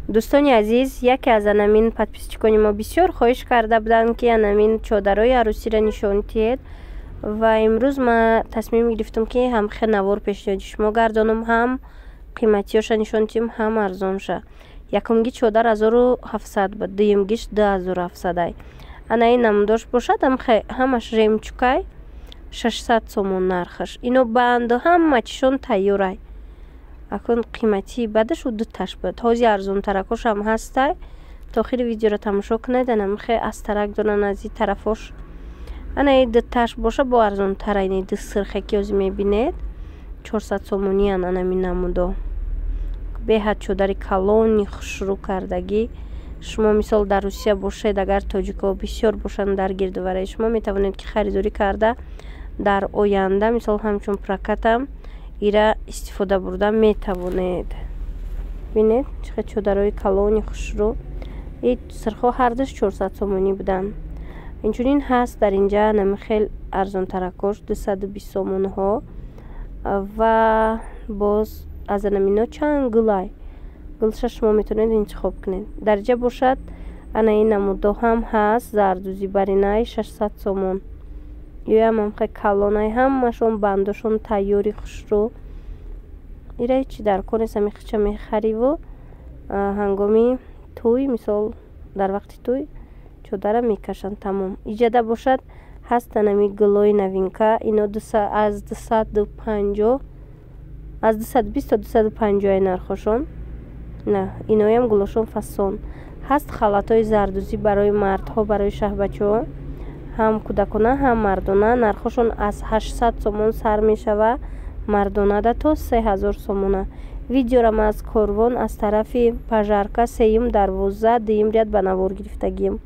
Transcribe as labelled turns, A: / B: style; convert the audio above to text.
A: дӯстони азиз, яке аз анамин подписчикони мо бисёр хоҳиш карда буданд ки анамин чодарои арӯсиро нишон диҳед ва имрӯз ман тасмим гирифтам ки ҳам хенавор пешниҳоди шумо гардонам, ҳам қиматиёша нишон диҳам, ҳам арзонша. Якумги чодар 1700 буд, дуюмгиш 2700. Ана ин намудош бошад, ҳамаш ремчукай 600 сомон нархаш. Ино банду ҳама чишон тайёрай. Акун қимати бадашу дуташ буд. Ҳози арзонтаракош ҳам ҳастай. То охири видеоро тамошо кунед. Ана михе астарак донан аз ин тарафош. Ана ин дуташ боша бо арзонтара, ин ду сирхе ки ҳозир мебинед 400 сомони ана ми намудо. Беҳад чодари калони хушрӯ кардагӣ. шумо мисол дар Русия бошед, агар тоҷико бисёр бошанд дар гирдувараи шумо, метавонед ки харидорӣ карда дар оянда мисол ҳамчун прокатам ира истифода бурда метавонед. бинед чӣ чодарои калони хушрӯ. ин сирхо ҳардуш 400 сомонӣ буданд. Инчунин ҳаст дар инҷа намихел арзонтаракош 220 сомонҳо ва боз аз анамино чанд гулай. Гулша шумо метавонед интихоб кунед. Дар инҷа бошад ана ин намудо ҳам ҳаст, зардузи баринай 600 сомон. Ёям ҳамхе калонай, ҳамашон бандошон тайёри хушрӯ. ира ҳичи дар конест, ҳами хича мехариву ҳангоми тӯй, мисол дар вақти тӯй чодара мекашанд тамом. Иҷада бошад ҳаст анами гулои навинка. Ино аз 250 аз 220 то 250 ай нархошон. На, иноям гулошон фасон. ҳаст халатои зардузӣ барои мардҳо, барои шаҳбачаҳо, ҳам кӯдакона, ҳам мардона. Нархошон аз 800 сомон сар мешава мардонада то 3000 сомона. Видеорам аз корвон аз тарафи пажарка 3-12 дуюм ряд ба навор гирифтагием.